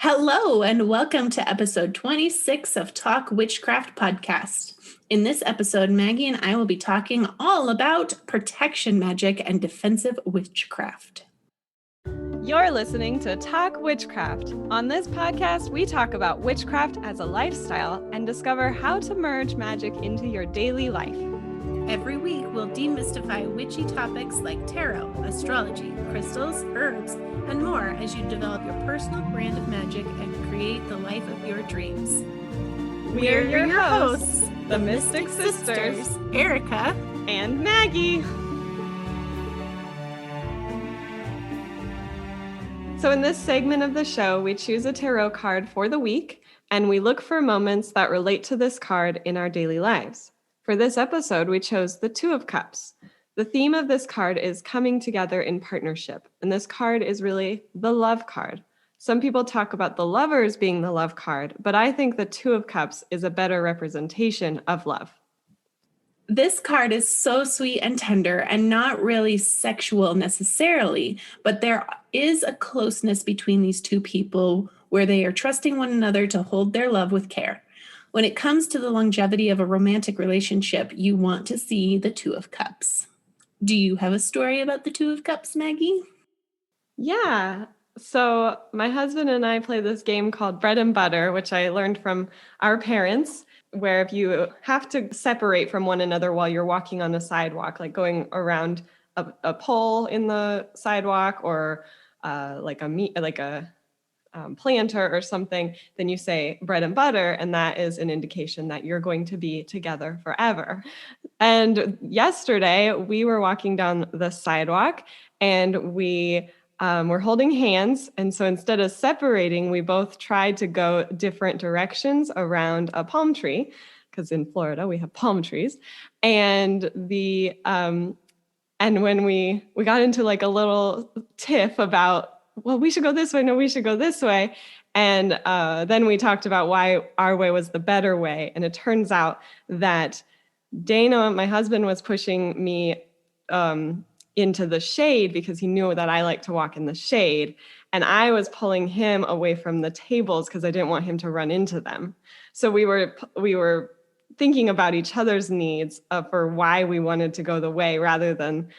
Hello, and welcome to episode 26 of Talk Witchcraft podcast. In this episode, Maggie and I will be talking all about protection magic and defensive witchcraft. You're listening to Talk Witchcraft. On this podcast, we talk about witchcraft as a lifestyle and discover how to merge magic into your daily life. Every week, we'll demystify witchy topics like tarot, astrology, crystals, herbs, and more as you develop your personal brand of magic and create the life of your dreams. We're your hosts, the Mystic Sisters, Erica and Maggie. So in this segment of the show, we choose a tarot card for the week, and we look for moments that relate to this card in our daily lives. For this episode, we chose the Two of Cups. The theme of this card is coming together in partnership, and this card is really the love card. Some people talk about the lovers being the love card, but I think the Two of Cups is a better representation of love. This card is so sweet and tender and not really sexual necessarily, but there is a closeness between these two people where they are trusting one another to hold their love with care. When it comes to the longevity of a romantic relationship, you want to see the Two of Cups. Do you have a story about the Two of Cups, Maggie? Yeah. So my husband and I play this game called Bread and Butter, which I learned from our parents, where if you have to separate from one another while you're walking on a sidewalk, like going around a pole in the sidewalk or like a planter or something, then you say bread and butter, and that is an indication that you're going to be together forever. And yesterday we were walking down the sidewalk and we were holding hands. And so instead of separating, we both tried to go different directions around a palm tree, because in Florida we have palm trees. And and when we got into like a little tiff about, well, we should go this way. No, we should go this way. And then we talked about why our way was the better way. And it turns out that Dana, my husband, was pushing me into the shade because he knew that I like to walk in the shade. And I was pulling him away from the tables because I didn't want him to run into them. So we were thinking about each other's needs for why we wanted to go the way rather than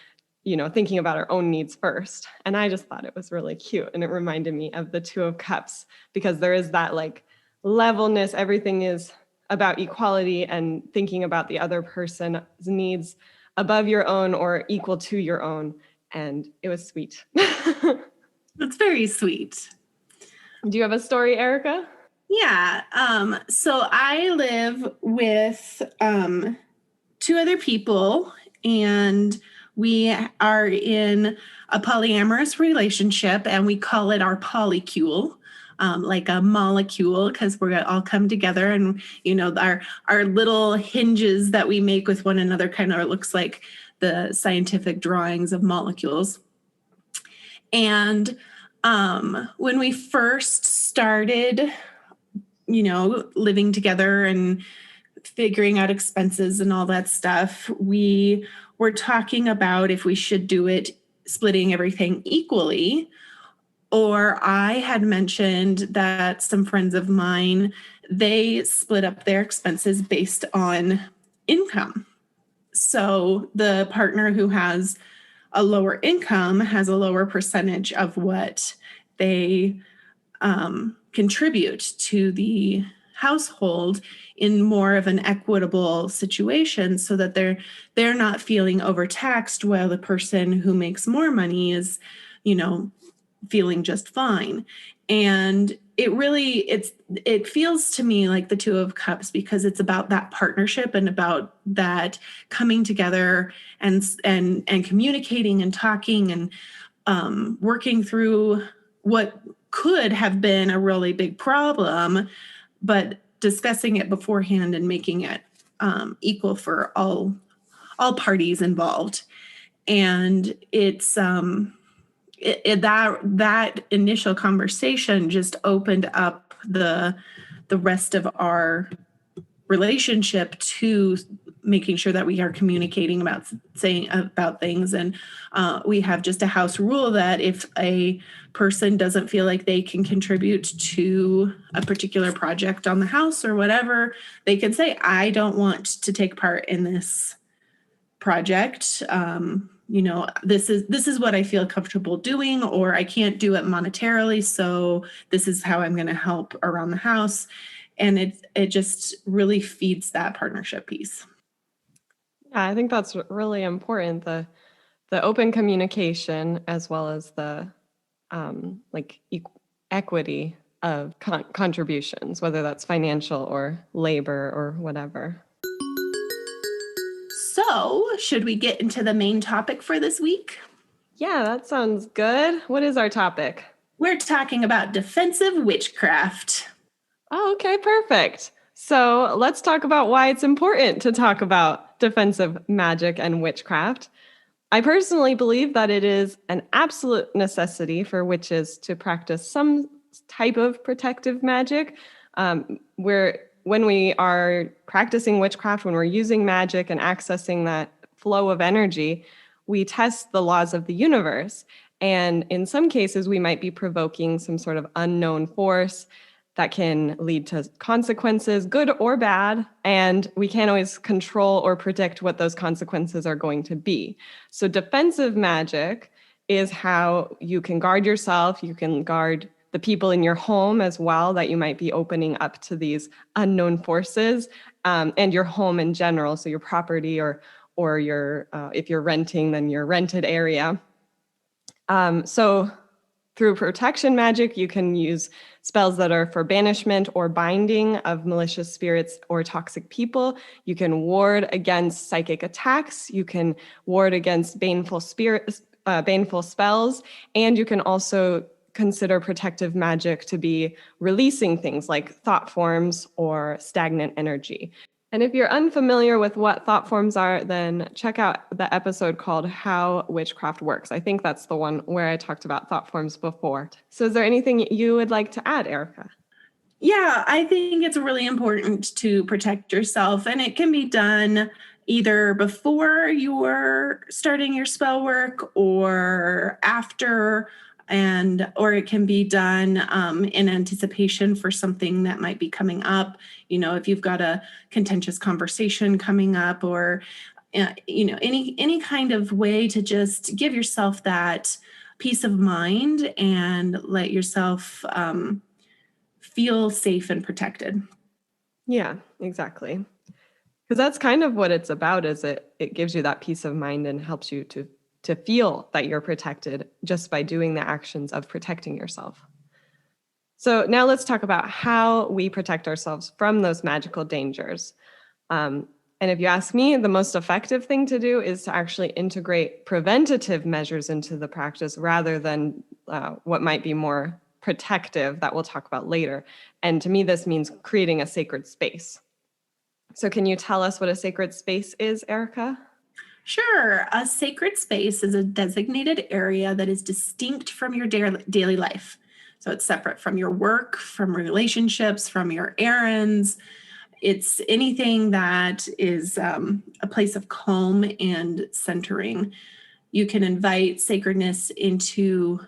thinking about our own needs first. And I just thought it was really cute. And it reminded me of the Two of Cups because there is that like levelness. Everything is about equality and thinking about the other person's needs above your own or equal to your own. And it was sweet. That's very sweet. Do you have a story, Erica? Yeah. So I live with two other people, and we are in a polyamorous relationship, and we call it our polycule, like a molecule, because we're gonna all come together, and our little hinges that we make with one another kind of looks like the scientific drawings of molecules. And when we first started, living together and figuring out expenses and all that stuff, we were talking about if we should do it splitting everything equally, or I had mentioned that some friends of mine, they split up their expenses based on income. So the partner who has a lower income has a lower percentage of what they contribute to the household in more of an equitable situation, so that they're not feeling overtaxed while the person who makes more money is, feeling just fine. And it feels to me like the Two of Cups because it's about that partnership and about that coming together and communicating and talking and working through what could have been a really big problem, but discussing it beforehand and making it equal for all parties involved. And it's that initial conversation just opened up the rest of our relationship to making sure that we are communicating about saying about things. And we have just a house rule that if a person doesn't feel like they can contribute to a particular project on the house or whatever, they can say, I don't want to take part in this project. This is what I feel comfortable doing, or I can't do it monetarily, so this is how I'm going to help around the house. And it just really feeds that partnership piece. Yeah, I think that's really important. The open communication, as well as the equity of contributions, whether that's financial or labor or whatever. So, should we get into the main topic for this week? Yeah, that sounds good. What is our topic? We're talking about defensive witchcraft. Oh, okay, perfect. So let's talk about why it's important to talk about defensive magic and witchcraft. I personally believe that it is an absolute necessity for witches to practice some type of protective magic. When we are practicing witchcraft, when we're using magic and accessing that flow of energy, we test the laws of the universe. And in some cases, we might be provoking some sort of unknown force that can lead to consequences, good or bad, and we can't always control or predict what those consequences are going to be. So defensive magic is how you can guard yourself, you can guard the people in your home as well that you might be opening up to these unknown forces, and your home in general, so your property or your if you're renting, then your rented area. So through protection magic, you can use spells that are for banishment or binding of malicious spirits or toxic people. You can ward against psychic attacks. You can ward against baneful spells. And you can also consider protective magic to be releasing things like thought forms or stagnant energy. And if you're unfamiliar with what thought forms are, then check out the episode called How Witchcraft Works. I think that's the one where I talked about thought forms before. So is there anything you would like to add, Erica? Yeah, I think it's really important to protect yourself, and it can be done either before you're starting your spell work or after, or it can be done in anticipation for something that might be coming up. If you've got a contentious conversation coming up, or any kind of way to just give yourself that peace of mind and let yourself feel safe and protected. Yeah, exactly. Because that's kind of what it's about, is it gives you that peace of mind and helps you to feel that you're protected just by doing the actions of protecting yourself. So now let's talk about how we protect ourselves from those magical dangers. And if you ask me, the most effective thing to do is to actually integrate preventative measures into the practice rather than what might be more protective that we'll talk about later. And to me, this means creating a sacred space. So can you tell us what a sacred space is, Erica? Sure. A sacred space is a designated area that is distinct from your daily life. So it's separate from your work, from relationships, from your errands. It's anything that is a place of calm and centering. You can invite sacredness into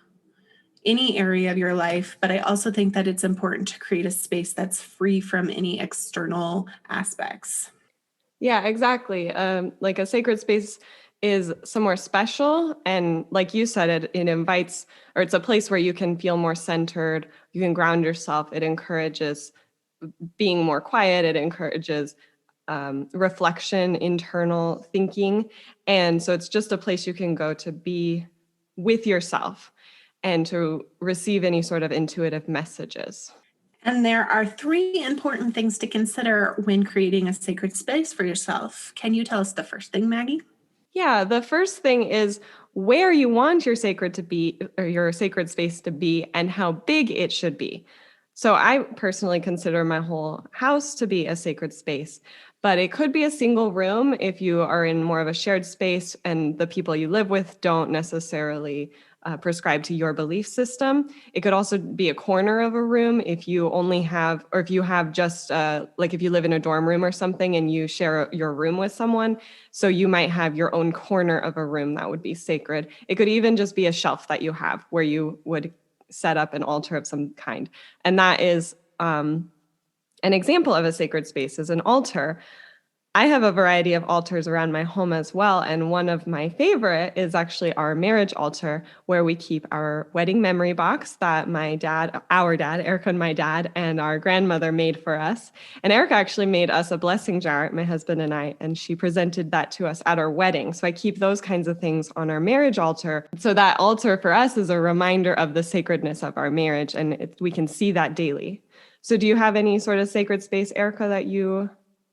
any area of your life, but I also think that it's important to create a space that's free from any external aspects. Yeah, exactly. Like a sacred space is somewhere special. And like you said, it invites, or it's a place where you can feel more centered. You can ground yourself. It encourages being more quiet. It encourages reflection, internal thinking. And so it's just a place you can go to be with yourself and to receive any sort of intuitive messages. And there are 3 important things to consider when creating a sacred space for yourself. Can you tell us the first thing, Maggie? Yeah, the first thing is where you want your sacred to be, or your sacred space to be, and how big it should be. So I personally consider my whole house to be a sacred space, but it could be a single room if you are in more of a shared space and the people you live with don't necessarily prescribed to your belief system. It could also be a corner of a room if you only have, or if you have just like if you live in a dorm room or something and you share your room with someone. So you might have your own corner of a room that would be sacred. It could even just be a shelf that you have where you would set up an altar of some kind. And that is an example of a sacred space, is an altar. I have a variety of altars around my home as well. And one of my favorite is actually our marriage altar, where we keep our wedding memory box that our dad, Erica and my dad, and our grandmother made for us. And Erica actually made us a blessing jar, my husband and I, and she presented that to us at our wedding. So I keep those kinds of things on our marriage altar. So that altar for us is a reminder of the sacredness of our marriage, and we can see that daily. So do you have any sort of sacred space, Erica, that you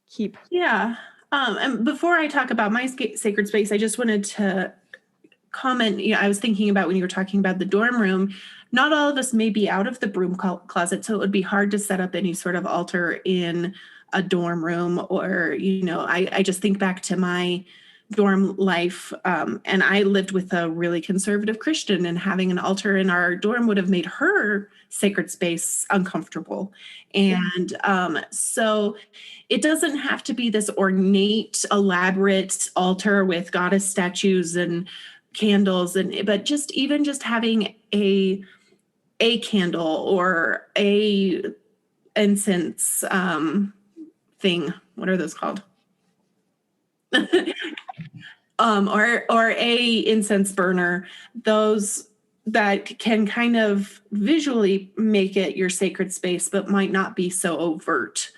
keep? Yeah. And before I talk about my sacred space, I just wanted to comment. I was thinking about when you were talking about the dorm room, not all of us may be out of the broom closet, so it would be hard to set up any sort of altar in a dorm room. Or, I just think back to my dorm life, and I lived with a really conservative Christian, and having an altar in our dorm would have made her sacred space uncomfortable. And so it doesn't have to be this ornate, elaborate altar with goddess statues and candles, but just having a candle or a incense thing. What are those called? Or a incense burner, those that can kind of visually make it your sacred space, but might not be so overt.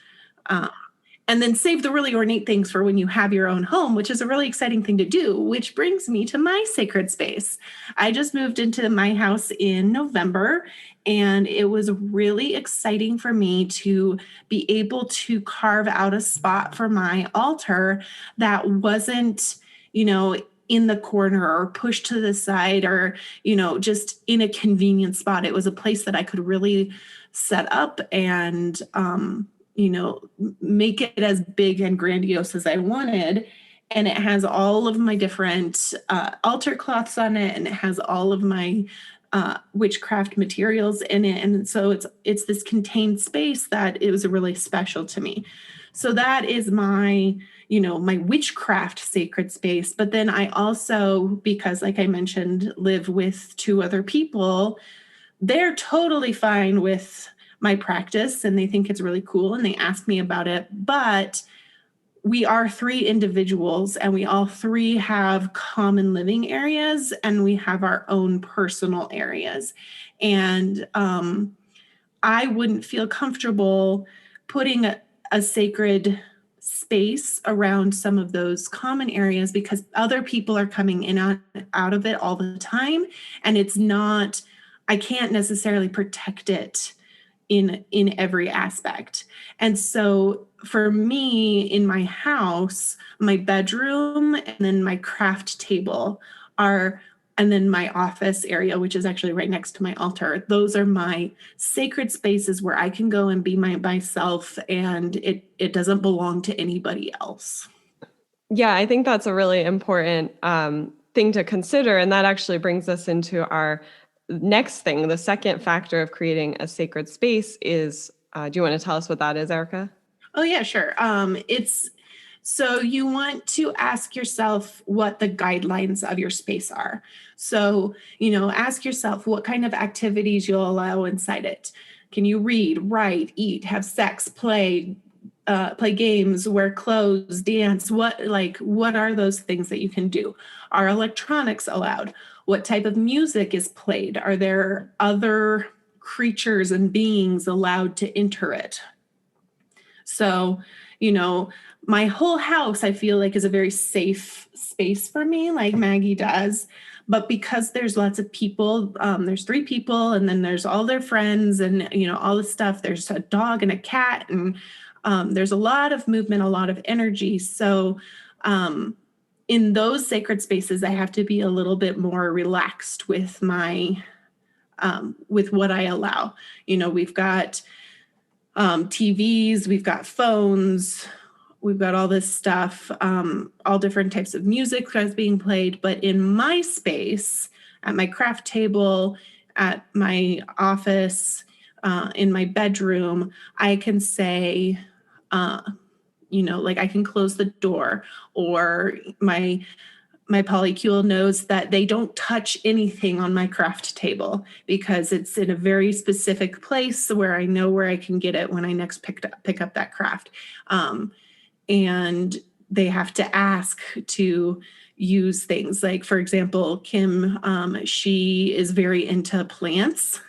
And then save the really ornate things for when you have your own home, which is a really exciting thing to do, which brings me to my sacred space. I just moved into my house in November, and it was really exciting for me to be able to carve out a spot for my altar that wasn't, in the corner or pushed to the side or, just in a convenient spot. It was a place that I could really set up and, make it as big and grandiose as I wanted. And it has all of my different altar cloths on it, and it has all of my witchcraft materials in it. And so it's this contained space that it was really special to me. So that is my witchcraft sacred space. But then I also, because like I mentioned, live with two other people, they're totally fine with my practice and they think it's really cool and they ask me about it. But we are three individuals and we all three have common living areas and we have our own personal areas. And I wouldn't feel comfortable putting a sacred space around some of those common areas because other people are coming in and out of it all the time. And I can't necessarily protect it in every aspect. And so for me in my house, my bedroom and then my craft table and then my office area, which is actually right next to my altar. Those are my sacred spaces where I can go and be myself and it doesn't belong to anybody else. Yeah, I think that's a really important thing to consider. And that actually brings us into our next thing. The second factor of creating a sacred space is, do you want to tell us what that is, Erica? Oh, yeah, sure. So you want to ask yourself what the guidelines of your space are. So, ask yourself what kind of activities you'll allow inside it. Can you read, write, eat, have sex, play games, wear clothes, dance? What are those things that you can do? Are electronics allowed? What type of music is played? Are there other creatures and beings allowed to enter it? So, my whole house, I feel like, is a very safe space for me, like Maggie does. But because there's lots of people, there's three people, and then there's all their friends and, all this stuff. There's a dog and a cat, and there's a lot of movement, a lot of energy. So in those sacred spaces, I have to be a little bit more relaxed with with what I allow. We've got TVs, we've got phones, we've got all this stuff, all different types of music that's being played. But in my space, at my craft table, at my office, in my bedroom, I can say, like I can close the door, or my polycule knows that they don't touch anything on my craft table because it's in a very specific place where I know where I can get it when I next pick up that craft. And they have to ask to use things like, for example, Kim, she is very into plants,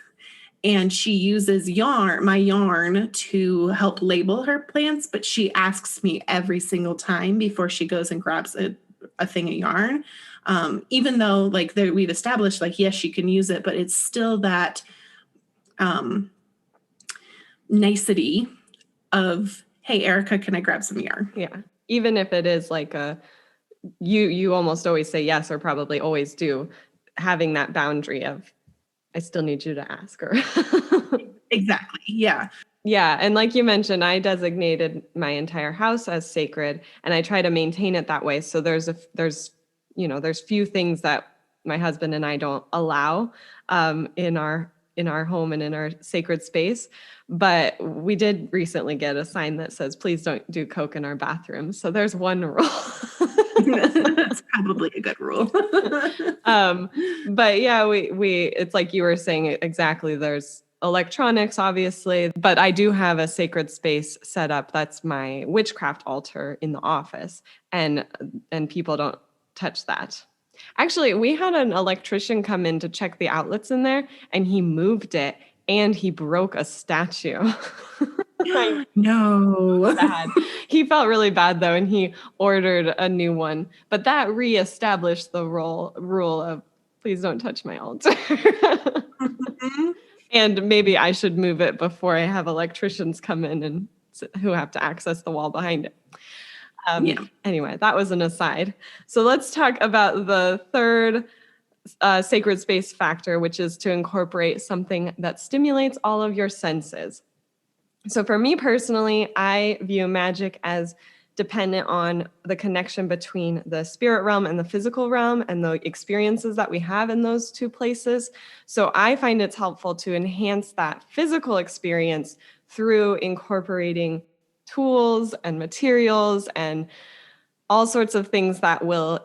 and she uses my yarn to help label her plants, but she asks me every single time before she goes and grabs a thing of yarn. Even though like we've established, like, yes, she can use it, but it's still that nicety of, hey, Erica, can I grab some yarn? Yeah. Even if it is like you almost always say yes, or probably always do, having that boundary of, I still need you to ask her. Exactly. Yeah. Yeah. And like you mentioned, I designated my entire house as sacred, and I try to maintain it that way. So there's few things that my husband and I don't allow in our home and in our sacred space. But we did recently get a sign that says, please don't do Coke in our bathroom. So there's one rule. That's probably a good rule. But yeah, we it's like you were saying exactly. There's electronics, obviously, but I do have a sacred space set up. That's my witchcraft altar in the office, and people don't touch that. Actually, we had an electrician come in to check the outlets in there, and he moved it, and he broke a statue. No. Bad. He felt really bad though, and he ordered a new one. But that reestablished the rule of, please don't touch my altar. Mm-hmm. And maybe I should move it before I have electricians come in and who have to access the wall behind it. Anyway, that was an aside. So let's talk about the third sacred space factor, which is to incorporate something that stimulates all of your senses. So for me personally, I view magic as dependent on the connection between the spirit realm and the physical realm and the experiences that we have in those two places. So I find it's helpful to enhance that physical experience through incorporating tools and materials and all sorts of things that will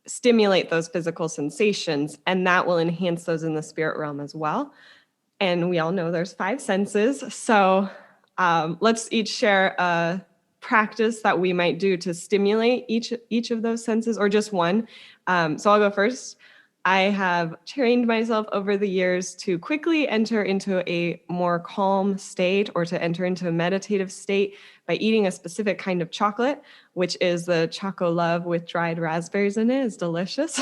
stimulate those physical sensations, and that will enhance those in the spirit realm as well. And we all know there's 5 senses. So let's each share a practice that we might do to stimulate each of those senses, or just one. So I'll go first. I have trained myself over the years to quickly enter into a more calm state, or to enter into a meditative state, by eating a specific kind of chocolate, which is the Choco Love with dried raspberries in it. It's delicious.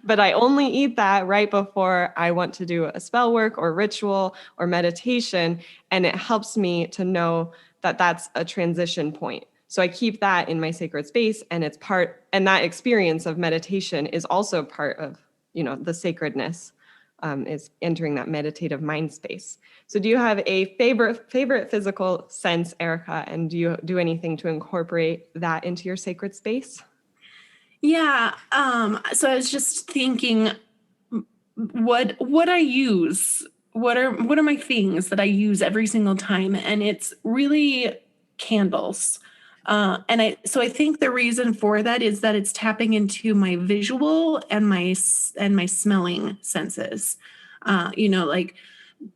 But I only eat that right before I want to do a spell work or ritual or meditation. And it helps me to know that that's a transition point. So I keep that in my sacred space, and and that experience of meditation is also part of, the sacredness, is entering that meditative mind space. So do you have a favorite physical sense, Erica? And do you do anything to incorporate that into your sacred space? Yeah. So I was just thinking, what I use, what are my things that I use every single time, and it's really candles. I think the reason for that is that it's tapping into my visual and my smelling senses. Like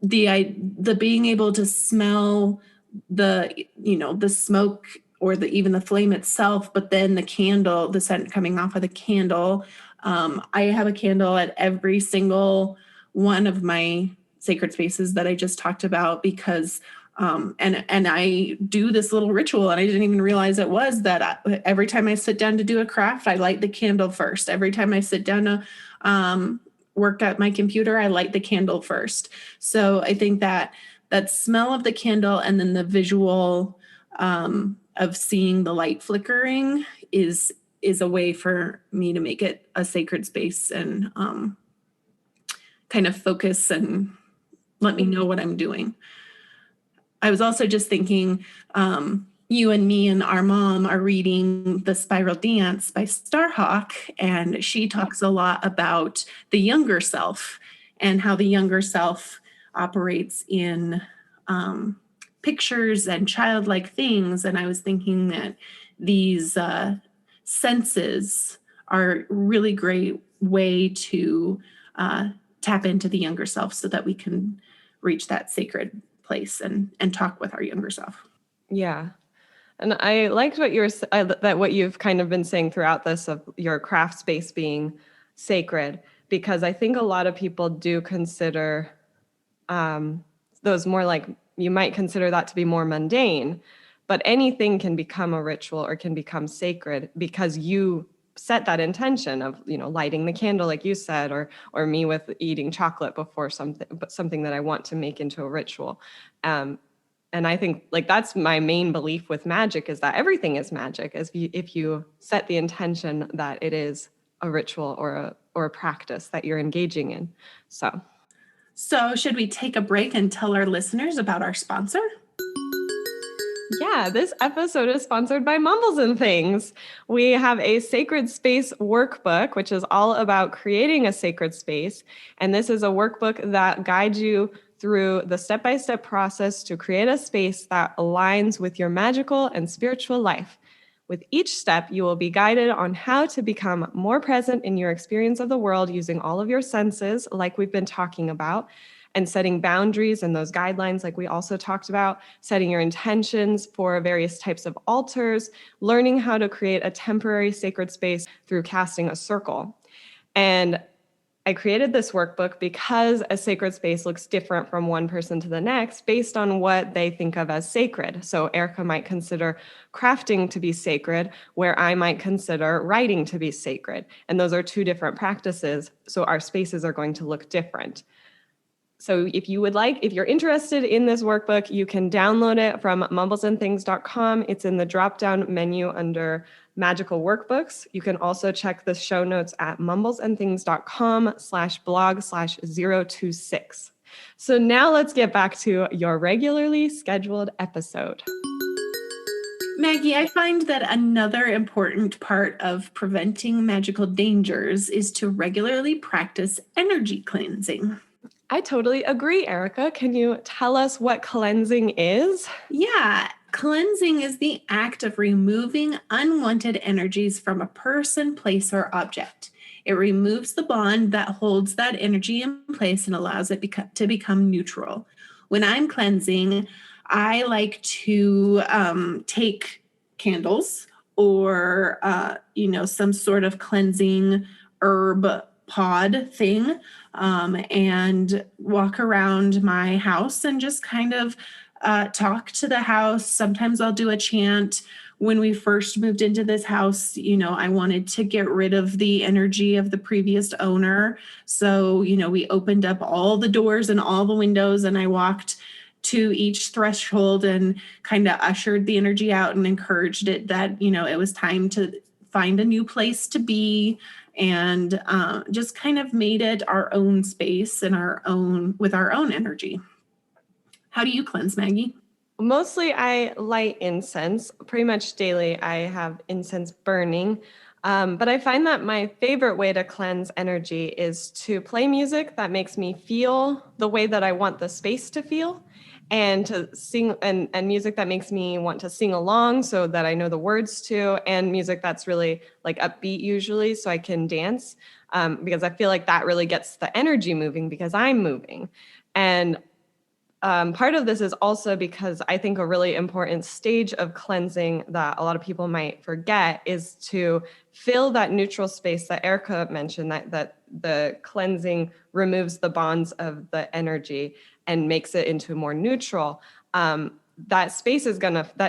the being able to smell the smoke, or even the flame itself, but then the candle, the scent coming off of the candle. I have a candle at every single one of my sacred spaces that I just talked about, because and I do this little ritual, and I didn't even realize it was that every time I sit down to do a craft, I light the candle first. Every time I sit down to work at my computer, I light the candle first. So I think that smell of the candle, and then the visual of seeing the light flickering is a way for me to make it a sacred space, and kind of focus and let me know what I'm doing. I was also just thinking, you and me and our mom are reading The Spiral Dance by Starhawk, and she talks a lot about the younger self and how the younger self operates in pictures and childlike things. And I was thinking that these senses are a really great way to tap into the younger self so that we can reach that sacred place and talk with our younger self. Yeah. And I liked what what you've kind of been saying throughout this of your craft space being sacred, because I think a lot of people do consider those more like, you might consider that to be more mundane, but anything can become a ritual or can become sacred because you set that intention of, lighting the candle, like you said, or me with eating chocolate before something that I want to make into a ritual. And I think like that's my main belief with magic, is that everything is magic if you set the intention that it is a ritual or a practice that you're engaging in. So should we take a break and tell our listeners about our sponsor? Yeah, this episode is sponsored by Mumbles and Things. We have a sacred space workbook, which is all about creating a sacred space. And this is a workbook that guides you through the step-by-step process to create a space that aligns with your magical and spiritual life. With each step, you will be guided on how to become more present in your experience of the world using all of your senses, like we've been talking about, and setting boundaries and those guidelines, like we also talked about, setting your intentions for various types of altars, learning how to create a temporary sacred space through casting a circle. And I created this workbook because a sacred space looks different from one person to the next based on what they think of as sacred. So Erica might consider crafting to be sacred, where I might consider writing to be sacred. And those are two different practices, so our spaces are going to look different. So if you're interested in this workbook, you can download it from mumblesandthings.com. It's in the drop-down menu under magical workbooks. You can also check the show notes at mumblesandthings.com/blog/026. So now let's get back to your regularly scheduled episode. Maggie, I find that another important part of preventing magical dangers is to regularly practice energy cleansing. I totally agree, Erica. Can you tell us what cleansing is? Yeah, cleansing is the act of removing unwanted energies from a person, place, or object. It removes the bond that holds that energy in place and allows it to become neutral. When I'm cleansing, I like to take candles or, some sort of cleansing herb pod thing and walk around my house and just kind of talk to the house. Sometimes I'll do a chant. When we first moved into this house, I wanted to get rid of the energy of the previous owner. So, we opened up all the doors and all the windows, and I walked to each threshold and kind of ushered the energy out and encouraged it that, it was time to find a new place to be, and just kind of made it our own space and with our own energy. How do you cleanse, Maggie? Mostly I light incense. Pretty much daily I have incense burning. But I find that my favorite way to cleanse energy is to play music that makes me feel the way that I want the space to feel, and to sing and music that makes me want to sing along so that I know the words to, and music that's really like upbeat usually so I can dance, because I feel like that really gets the energy moving because I'm moving. And part of this is also because I think a really important stage of cleansing that a lot of people might forget is to fill that neutral space that Erica mentioned, that the cleansing removes the bonds of the energy and makes it into more neutral. That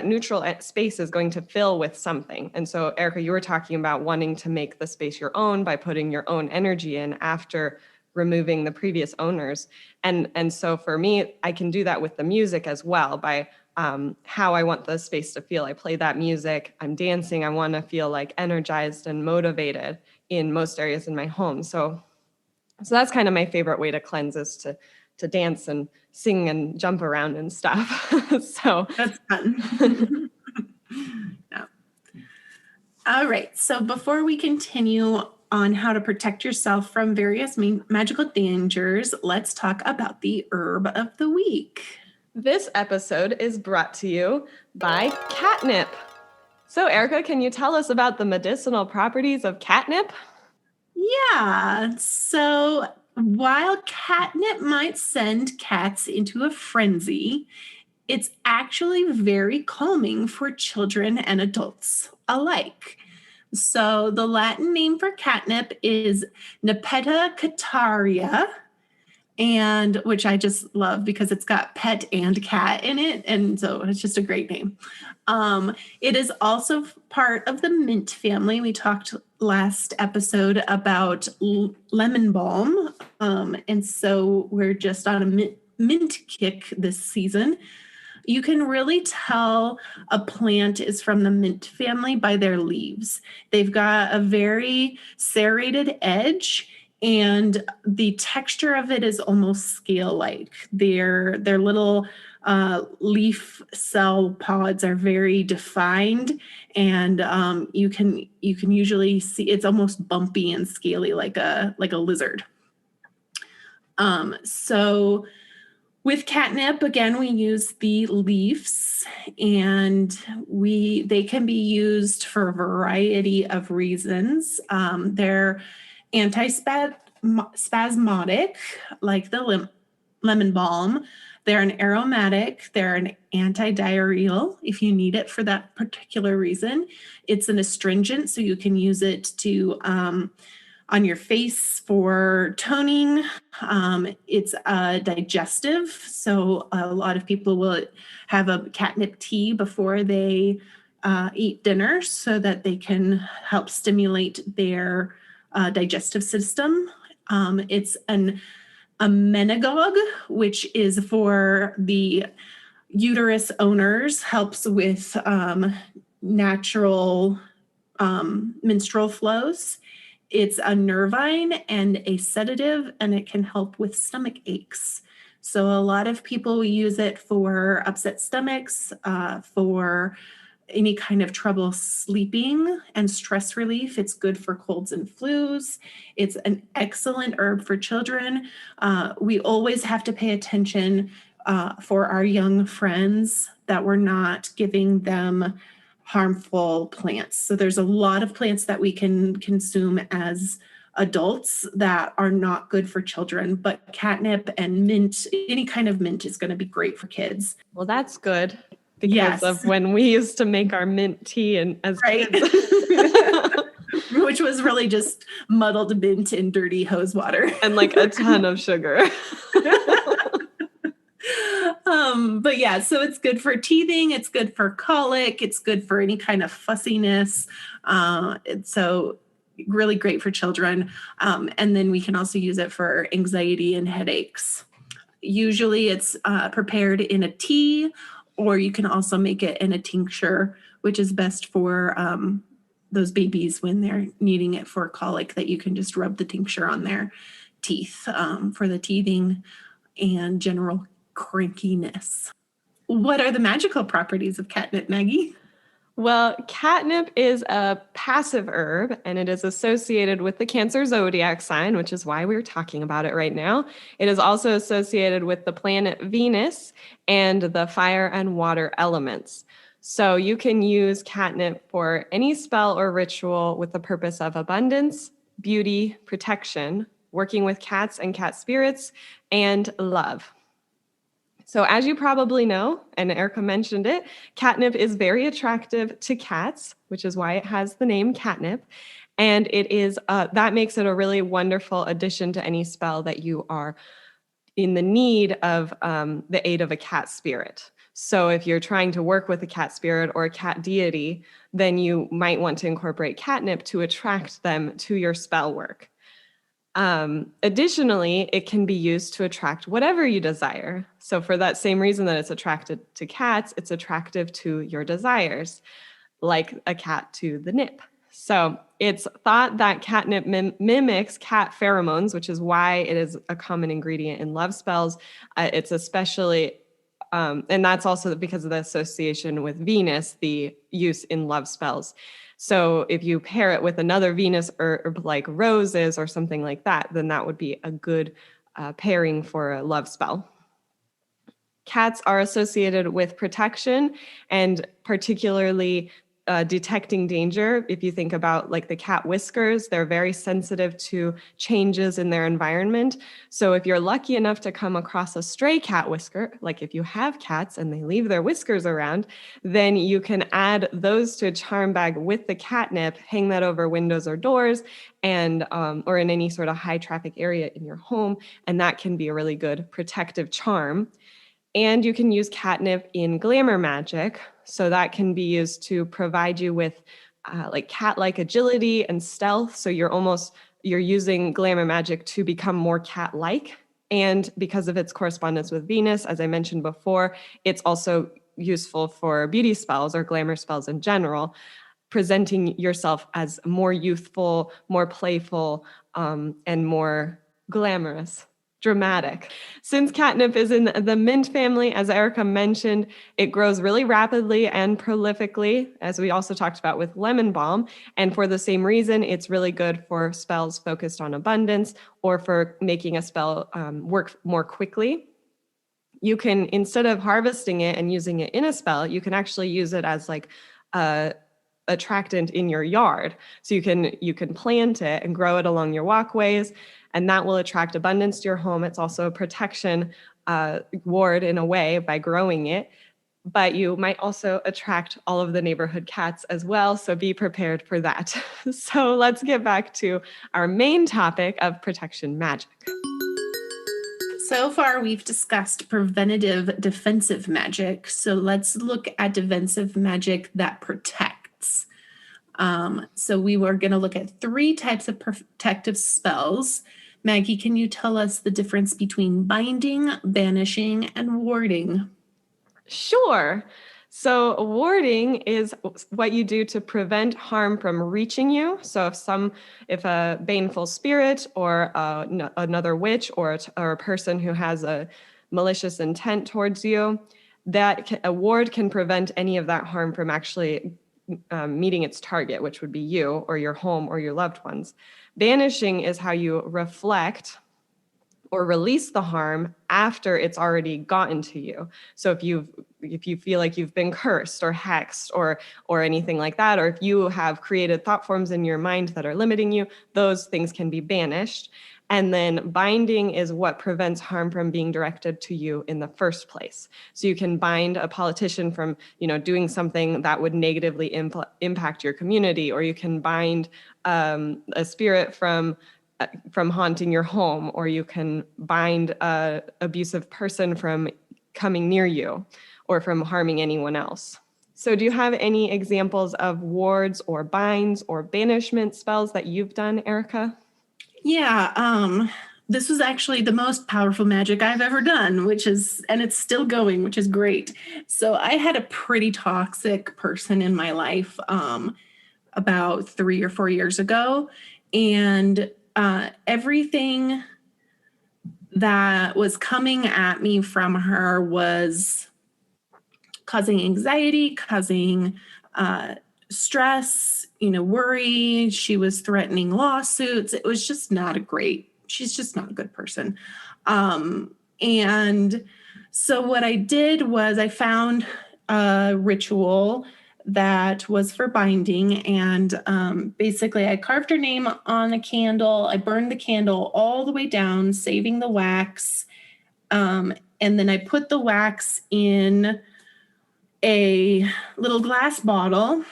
neutral space is going to fill with something. And so, Erica, you were talking about wanting to make the space your own by putting your own energy in after removing the previous owners. And so for me, I can do that with the music as well by how I want the space to feel. I play that music, I'm dancing, I want to feel like energized and motivated in most areas in my home. So that's kind of my favorite way to cleanse, is to dance and sing and jump around and stuff. So that's fun. All right. So before we continue on how to protect yourself from various magical dangers, let's talk about the herb of the week. This episode is brought to you by catnip. So, Erica, can you tell us about the medicinal properties of catnip? Yeah. So while catnip might send cats into a frenzy, it's actually very calming for children and adults alike. So the Latin name for catnip is Nepeta cataria, and which I just love because it's got pet and cat in it, and so it's just a great name. It is also part of the mint family. We talked last episode about lemon balm, and so we're just on a mint kick this season. You can really tell a plant is from the mint family by their leaves. They've got a very serrated edge, and the texture of it is almost scale-like. Their little leaf cell pods are very defined, and you can usually see it's almost bumpy and scaly like a lizard. So with catnip, again, we use the leaves, and they can be used for a variety of reasons. They're antispasmodic, like the lemon balm. They're an aromatic. They're an antidiarrheal if you need it for that particular reason. It's an astringent, so you can use it to on your face for toning. It's digestive, so a lot of people will have a catnip tea before they eat dinner so that they can help stimulate their digestive system. It's a menagogue, which is for the uterus owners, helps with natural menstrual flows. It's a nervine and a sedative, and it can help with stomach aches. So a lot of people use it for upset stomachs, for any kind of trouble sleeping and stress relief. It's good for colds and flus. It's an excellent herb for children. We always have to pay attention for our young friends that we're not giving them harmful plants. So there's a lot of plants that we can consume as adults that are not good for children, but catnip and mint, any kind of mint is going to be great for kids. Well, that's good because of when we used to make our mint tea and as kids. Which was really just muddled mint in dirty hose water. And like a ton of sugar. But yeah, so it's good for teething, it's good for colic, it's good for any kind of fussiness. So really great for children. And then we can also use it for anxiety and headaches. Usually it's prepared in a tea, or you can also make it in a tincture, which is best for those babies when they're needing it for colic, that you can just rub the tincture on their teeth for the teething and general crankiness. What are the magical properties of catnip, Maggie? Well, catnip is a passive herb, and it is associated with the Cancer zodiac sign, which is why we're talking about it right now. It is also associated with the planet Venus and the fire and water elements. So you can use catnip for any spell or ritual with the purpose of abundance, beauty, protection, working with cats and cat spirits, and love. So as you probably know, and Erica mentioned it, catnip is very attractive to cats, which is why it has the name catnip. And it is that makes it a really wonderful addition to any spell that you are in the need of the aid of a cat spirit. So if you're trying to work with a cat spirit or a cat deity, then you might want to incorporate catnip to attract them to your spell work. Additionally, it can be used to attract whatever you desire. So for that same reason that it's attracted to cats, it's attractive to your desires, like a cat to the nip. So it's thought that catnip mimics cat pheromones, which is why it is a common ingredient in love spells. It's especially And that's also because of the association with Venus, the use in love spells. So if you pair it with another Venus herb like roses or something like that, then that would be a good pairing for a love spell. Cats are associated with protection and particularly detecting danger. If you think about like the cat whiskers, they're very sensitive to changes in their environment. So if you're lucky enough to come across a stray cat whisker, like if you have cats and they leave their whiskers around, then you can add those to a charm bag with the catnip, hang that over windows or doors, and or in any sort of high traffic area in your home, and that can be a really good protective charm. And you can use catnip in glamour magic. So that can be used to provide you with like cat-like agility and stealth. So you're using glamour magic to become more cat-like. And because of its correspondence with Venus, as I mentioned before, it's also useful for beauty spells or glamour spells in general, presenting yourself as more youthful, more playful, and more glamorous. Dramatic. Since catnip is in the mint family, as Erica mentioned, it grows really rapidly and prolifically, as we also talked about with lemon balm. And for the same reason, it's really good for spells focused on abundance or for making a spell work more quickly. You can, instead of harvesting it and using it in a spell, you can actually use it as like a attractant in your yard. So you can plant it and grow it along your walkways, and that will attract abundance to your home. It's also a protection ward in a way by growing it, but you might also attract all of the neighborhood cats as well. So be prepared for that. So let's get back to our main topic of protection magic. So far, we've discussed preventative defensive magic. So let's look at defensive magic that protects. So we were going to look at 3 types of protective spells. Maggie, can you tell us the difference between binding, banishing, and warding? Sure. So warding is what you do to prevent harm from reaching you. So if a baneful spirit or another witch or a person who has a malicious intent towards you, a ward can prevent any of that harm from actually meeting its target, which would be you or your home or your loved ones. Banishing is how you reflect or release the harm after it's already gotten to you. So if you feel like you've been cursed or hexed or anything like that, or if you have created thought forms in your mind that are limiting you, those things can be banished. And then binding is what prevents harm from being directed to you in the first place. So you can bind a politician from, doing something that would negatively impact your community, or you can bind a spirit from haunting your home, or you can bind an abusive person from coming near you or from harming anyone else. So do you have any examples of wards or binds or banishment spells that you've done, Erica? Yeah, this was actually the most powerful magic I've ever done, and it's still going, which is great. So I had a pretty toxic person in my life about 3 or 4 years ago, and everything that was coming at me from her was causing anxiety, causing stress, worry. She was threatening lawsuits. It was just she's just not a good person. And so what I did was I found a ritual that was for binding, and basically I carved her name on a candle. I burned the candle all the way down, saving the wax. And then I put the wax in a little glass bottle,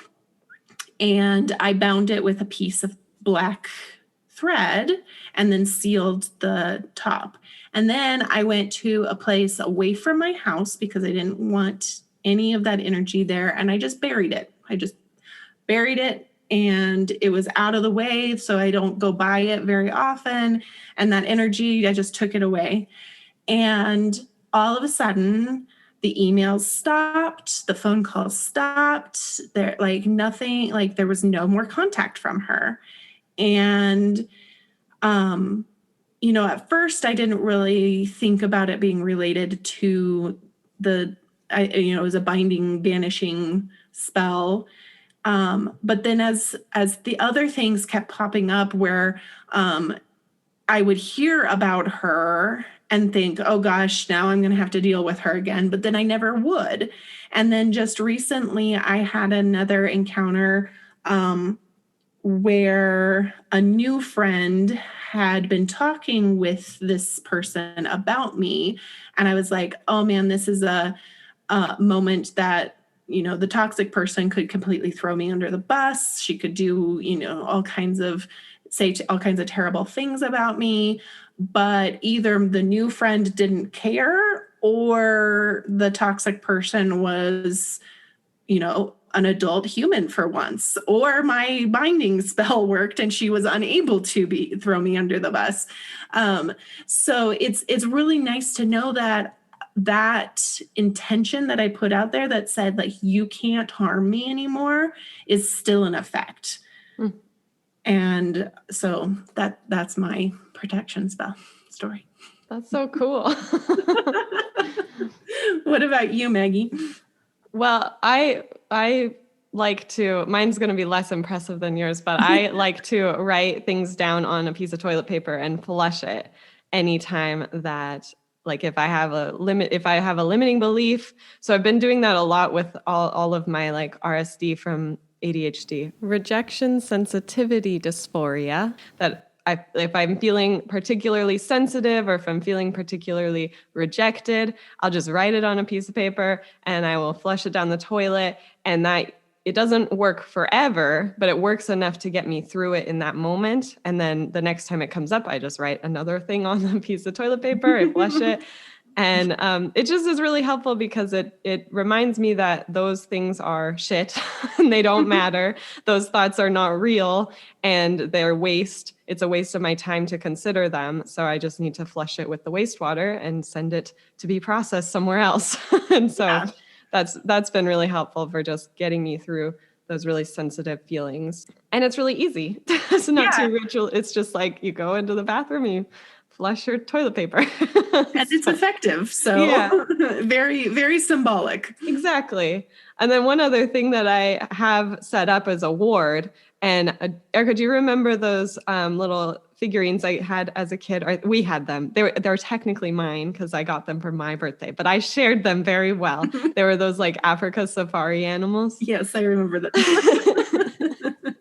and I bound it with a piece of black thread and then sealed the top. And then I went to a place away from my house because I didn't want any of that energy there, and I just buried it. And it was out of the way, so I don't go by it very often. And that energy, I just took it away. And all of a sudden, the emails stopped, the phone calls stopped. There was no more contact from her. And at first I didn't really think about it being related to it was a binding, banishing spell. But then as the other things kept popping up where I would hear about her and think, oh gosh, now I'm going to have to deal with her again. But then I never would. And then just recently I had another encounter where a new friend had been talking with this person about me. And I was like, oh man, this is a moment that, the toxic person could completely throw me under the bus. She could do, say all kinds of terrible things about me. But either the new friend didn't care or the toxic person was, an adult human for once, or my binding spell worked and she was unable to throw me under the bus. So it's really nice to know that intention that I put out there that said, like, you can't harm me anymore is still in effect. Mm. And so that's my protection spell story. That's so cool. What about you, Maggie? Well, I like to, mine's going to be less impressive than yours, but I like to write things down on a piece of toilet paper and flush it anytime that, like, if I have a limiting belief. So I've been doing that a lot with all of my like RSD from ADHD, rejection sensitivity dysphoria, that if I'm feeling particularly sensitive or if I'm feeling particularly rejected, I'll just write it on a piece of paper and I will flush it down the toilet. And that it doesn't work forever, but it works enough to get me through it in that moment. And then the next time it comes up, I just write another thing on the piece of toilet paper, I flush it. And it just is really helpful because it reminds me that those things are shit and they don't matter. Those thoughts are not real and they're waste. It's a waste of my time to consider them. So I just need to flush it with the wastewater and send it to be processed somewhere else. And so that's been really helpful for just getting me through those really sensitive feelings. And it's really easy. It's not too ritual. It's just like you go into the bathroom, you flush your toilet paper. And it's effective. So very, very symbolic. Exactly. And then one other thing that I have set up as a ward, and Erica, do you remember those little figurines I had as a kid? Or we had them. They're technically mine because I got them for my birthday, but I shared them very well. They were those like Africa safari animals. Yes, I remember that.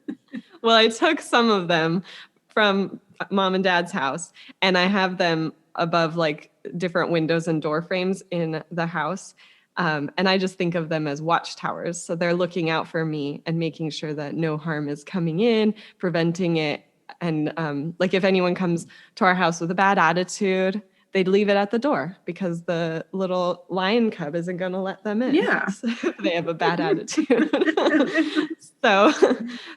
Well, I took some of them from mom and dad's house, and I have them above like different windows and door frames in the house. And I just think of them as watchtowers. So they're looking out for me and making sure that no harm is coming in, preventing it. And like if anyone comes to our house with a bad attitude, they'd leave it at the door because the little lion cub isn't going to let them in. Yeah. So they have a bad attitude. So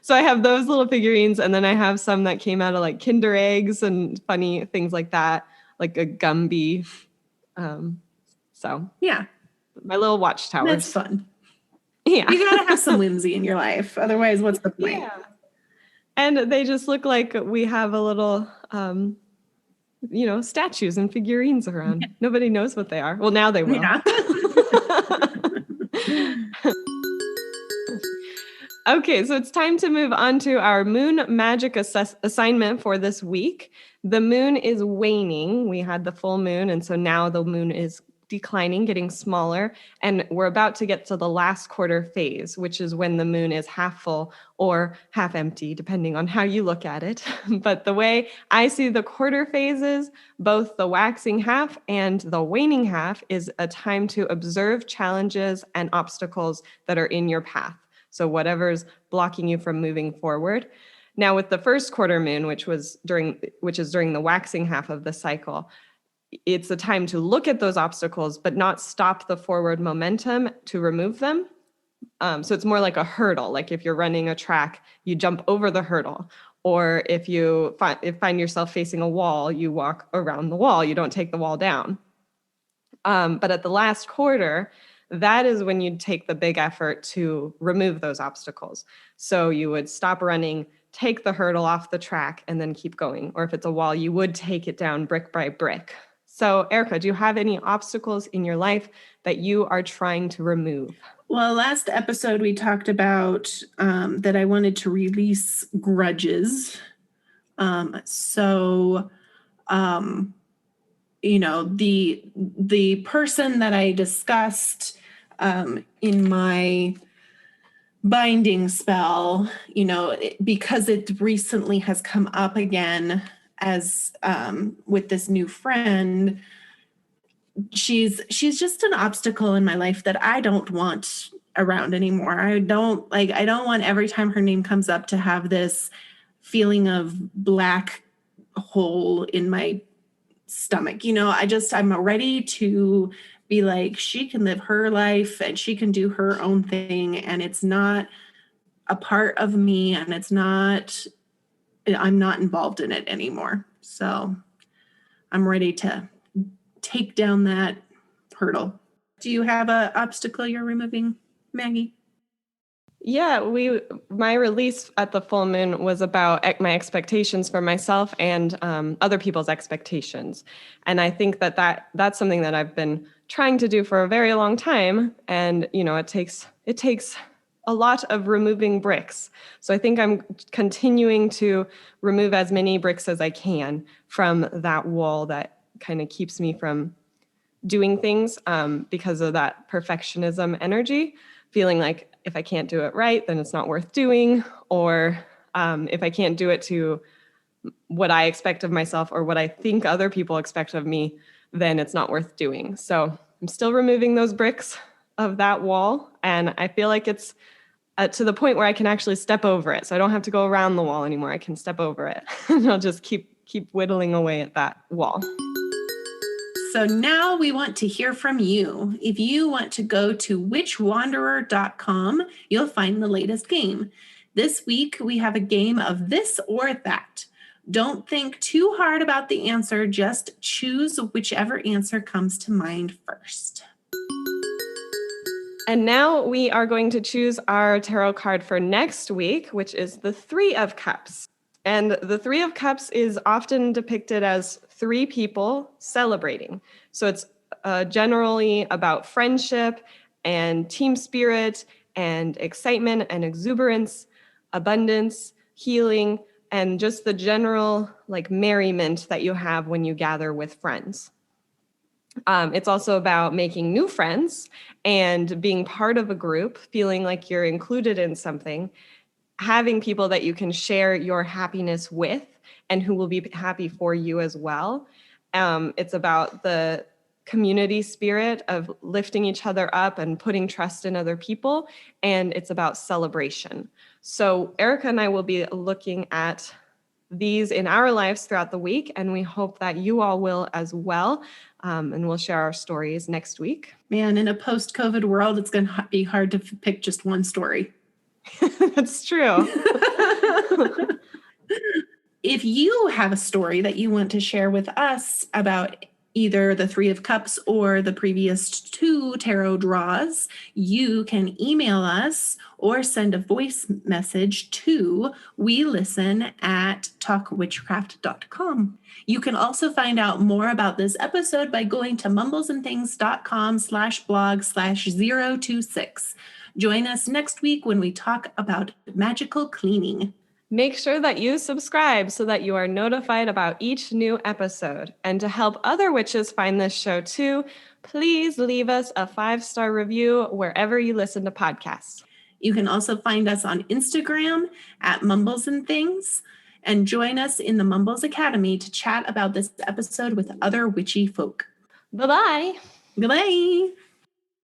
I have those little figurines, and then I have some that came out of like Kinder eggs and funny things like that, like a Gumby. So yeah, my little watchtowers. That's fun. Yeah. You gotta have some whimsy in your life. Otherwise, what's the point? Yeah. And they just look like we have a little, statues and figurines around. Yeah. Nobody knows what they are. Well, now they will. Yeah. Okay, so it's time to move on to our moon magic assignment for this week. The moon is waning. We had the full moon, and so now the moon is declining, getting smaller, and we're about to get to the last quarter phase, which is when the moon is half full or half empty, depending on how you look at it. But the way I see the quarter phases, both the waxing half and the waning half, is a time to observe challenges and obstacles that are in your path. So whatever's blocking you from moving forward. Now with the first quarter moon, which is during the waxing half of the cycle, it's a time to look at those obstacles, but not stop the forward momentum to remove them. So it's more like a hurdle. Like if you're running a track, you jump over the hurdle. Or if you find yourself facing a wall, you walk around the wall. You don't take the wall down. But at the last quarter, that is when you'd take the big effort to remove those obstacles. So you would stop running, take the hurdle off the track, and then keep going. Or if it's a wall, you would take it down brick by brick. So, Erica, do you have any obstacles in your life that you are trying to remove? Well, last episode we talked about that I wanted to release grudges. The person that I discussed in my binding spell, because it recently has come up again as with this new friend, she's just an obstacle in my life that I don't want around anymore. I don't want every time her name comes up to have this feeling of black hole in my stomach. I'm ready to be like, she can live her life and she can do her own thing, and it's not a part of me, and I'm not involved in it anymore. So I'm ready to take down that hurdle. Do you have an obstacle you're removing, Maggie? Yeah, my release at the full moon was about my expectations for myself and other people's expectations. And I think that's something that I've been trying to do for a very long time. And, it takes a lot of removing bricks. So I think I'm continuing to remove as many bricks as I can from that wall that kind of keeps me from doing things because of that perfectionism energy, feeling like if I can't do it right, then it's not worth doing. Or if I can't do it to what I expect of myself or what I think other people expect of me, then it's not worth doing. So I'm still removing those bricks of that wall. And I feel like it's to the point where I can actually step over it. So I don't have to go around the wall anymore. I can step over it. And I'll just keep whittling away at that wall. So now we want to hear from you. If you want to go to witchwanderer.com, you'll find the latest game. This week, we have a game of this or that. Don't think too hard about the answer. Just choose whichever answer comes to mind first. And now we are going to choose our tarot card for next week, which is the Three of Cups. And the Three of Cups is often depicted as three people celebrating. So it's generally about friendship and team spirit and excitement and exuberance, abundance, healing, and just the general merriment that you have when you gather with friends. It's also about making new friends and being part of a group, feeling like you're included in something, having people that you can share your happiness with and who will be happy for you as well. It's about the community spirit of lifting each other up and putting trust in other people. And it's about celebration. So Erica and I will be looking at these in our lives throughout the week, and we hope that you all will as well. And we'll share our stories next week. Man, in a post-COVID world, it's going to be hard to pick just one story. That's true. If you have a story that you want to share with us about either the Three of Cups or the previous two tarot draws, you can email us or send a voice message to welisten@talkwitchcraft.com. You can also find out more about this episode by going to mumblesandthings.com/blog/026. Join us next week when we talk about magical cleaning. Make sure that you subscribe so that you are notified about each new episode. And to help other witches find this show too, please leave us a 5-star review wherever you listen to podcasts. You can also find us on Instagram @Mumbles and Things, and join us in the Mumbles Academy to chat about this episode with other witchy folk. Bye-bye. Goodbye.